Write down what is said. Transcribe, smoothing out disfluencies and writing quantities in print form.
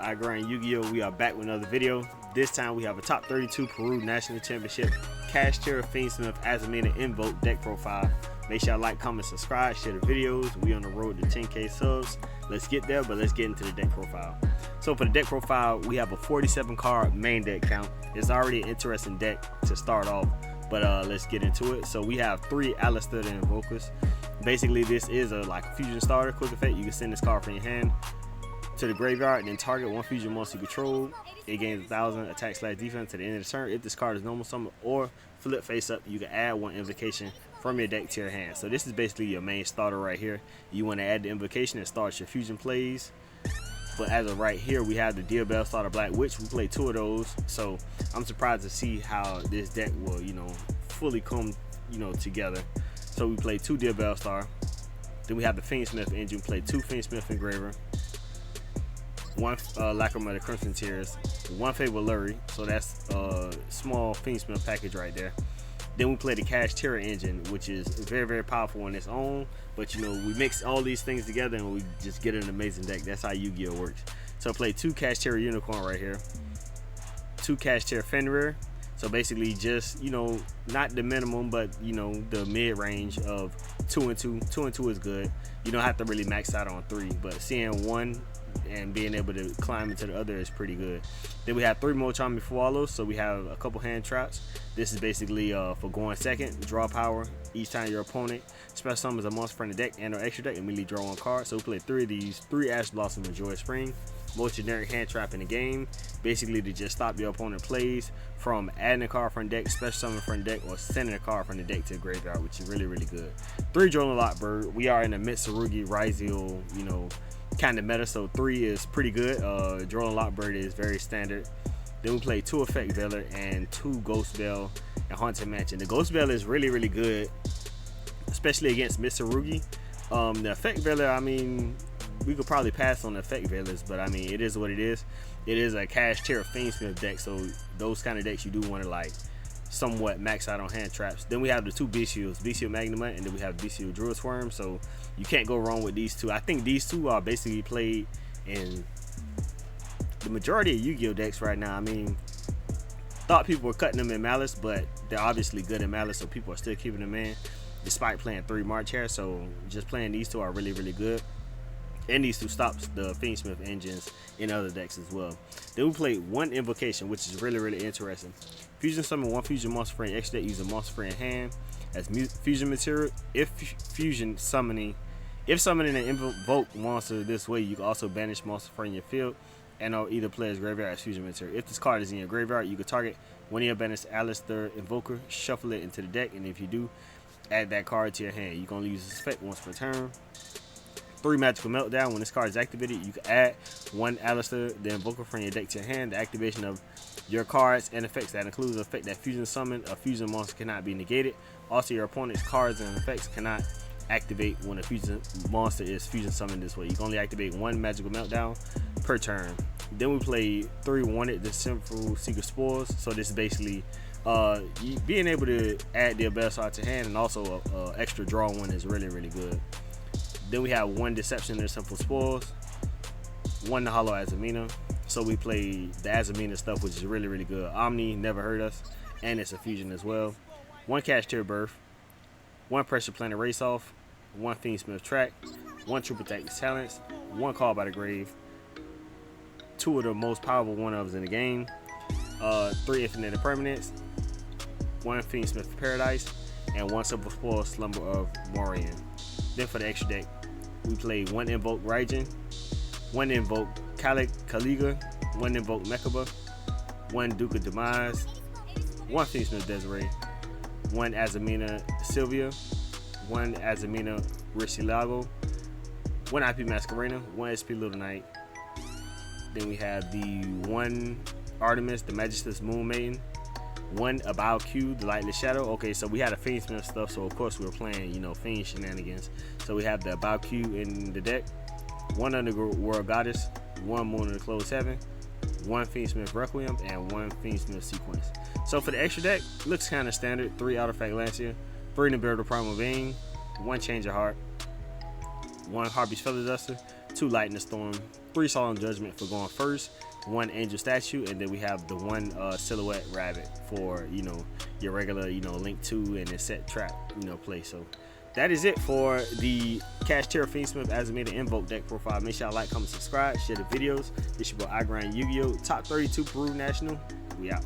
I grind Yu-Gi-Oh! We are back with another video. This time we have a top 32 Peru National Championship Kashtira Fiendsmith Azamina Invoked deck profile. Make sure y'all like, comment, subscribe, share the videos. We on the road to 10K subs. Let's get there, but let's get into the deck profile. So for the deck profile, we have a 47 card main deck count. It's already an interesting deck to start off, but let's get into it. So we have 3 Alistair the Invokers. Basically, this is a fusion starter. Quick effect, you can send this card from your hand to the graveyard and then target one fusion monster you control. It gains 1000 attack/defense to the end of the turn. If this card is normal summon or flip face up, you can add one invocation from your deck to your hand. So this is basically your main starter right here. You want to add the invocation and start your fusion plays. But as of right here, we have the Deal Bell Starter Black Witch. We play 2 of those, so I'm surprised to see how this deck will, fully come, together. So we play 2 Deal Bell Star. Then we have the Fiendsmith engine. We play 2 Fiendsmith Engraver, 1 Lacrima of the Crimson Tears, 1 Fable Lurie. So that's a small Fiendsmith package right there. Then we play the Kashtira engine, which is very, very powerful on its own. But we mix all these things together and we just get an amazing deck. That's how Yu-Gi-Oh! Works. So play 2 Kashtira Unicorn right here, 2 Kashtira Fenrir. So basically just, not the minimum, but the mid-range of 2 and 2. 2 and 2 is good. You don't have to really max out on 3, but seeing 1 and being able to climb into the other is pretty good. Then we have 3 more Charming Fualos, so we have a couple hand traps. This is basically for going second, draw power. Each time your opponent special summons a monster from the deck and or extra deck, immediately draw 1 card. So we play 3 of these, 3 Ash Blossom and Joy Spring. Most generic hand trap in the game, basically to just stop your opponent plays from adding a card from the deck, special summon from the deck, or sending a card from the deck to the graveyard, which is really, really good. 3 Drone Lockbird. We are in the Mitsurugi Raizio, kind of meta, so 3 is pretty good. Drone Lockbird is very standard. Then we play 2 Effect Veiler and 2 Ghost Bell and Haunted Mansion. The Ghost Bell is really, really good, especially against Mitsurugi. The Effect Veiler, we could probably pass on the Effect Veilers, but it is what it is. It is a Kashtira Fiendsmith deck, so those kind of decks you do want to somewhat max out on hand traps. Then we have the 2 Beast-Shields, Beast-Shield Magnemite, and then we have Beast-Shield Druid Swarm, so you can't go wrong with these 2. I think these 2 are basically played in the majority of Yu-Gi-Oh! Decks right now. Thought people were cutting them in Malice, but they're obviously good in Malice, so people are still keeping them in, despite playing 3 March here. So just playing these 2 are really, really good. And these 2 stops the Fiendsmith engines in other decks as well. Then we play 1 Invocation, which is really, really interesting. Fusion summon 1 fusion monster for an extra deck using monster for in hand as fusion material. If summoning an invoked monster this way, you can also banish monster from your field and or either player's graveyard as fusion material. If this card is in your graveyard, you can target one of your banished Alistair Invoker, shuffle it into the deck, and if you do, add that card to your hand. You can only use this effect once per turn. 3 Magical Meltdown. When this card is activated, you can add 1 Alistair the Invoker from your deck to your hand. The activation of your cards and effects that includes the effect that fusion summon a fusion monster cannot be negated. Also, your opponent's cards and effects cannot activate when a fusion monster is fusion summoned this way. You can only activate 1 Magical Meltdown per turn. Then we play 3 Wanted the Sinful Secret Spores. So this is basically being able to add the best art to hand, and also extra draw 1 is really, really good. Then we have 1 Deception and Simple Spoils, 1 the Hollow Azamina. So we play the Azamina stuff, which is really, really good. Omni Never Hurt Us, and it's a fusion as well. 1 Kashtira Birth, 1 Pressure Planet Race Off, 1 Fiendsmith Track, 1 True Protective Talents, 1 Call by the Grave, 2 of the most powerful 1-ofs in the game, 3 Infinite Permanents, 1 Fiendsmith Paradise, and 1 Simple Spoil Slumber of Morian. Then for the extra deck, we play 1 Invoke Raijin, 1 Invoke Kaliga, 1 Invoke Mechaba, 1 Duke of Demise, 1 Fiendsmith Desiree, 1 Azamina Sylvia, 1 Azamina Rishilago, 1 IP Masquerena, 1 SP Little Knight. Then we have the 1 Artemis, the Magistress Moon Maiden, 1 About Q, the Lightless Shadow. Okay, so we had a Fiendsmith stuff, so of course we were playing, Fiend shenanigans. So we have the About Q in the deck, 1 Underworld Goddess, 1 Moon in the Closed Heaven, 1 Fiendsmith Requiem, and 1 Fiendsmith Sequence. So for the extra deck, looks kind of standard. 3 Artifact Lancia, 3 Nibiru Primal Vein, 1 Change of Heart, 1 Harpy's Feather Duster, 2 Lightning Storm, 3 Solemn Judgment for going first, 1 Angel Statue, and then we have the 1 Silhouette Rabbit for, you know, your regular, you know, Link 2 and then set trap, you know, play. So that is it for the Kashtira Fiendsmith Azamina Invoked deck profile. Make sure y'all like, comment, subscribe, share the videos. It's your boy I Grind Yu-Gi-Oh! Top 32 Peru National. We out.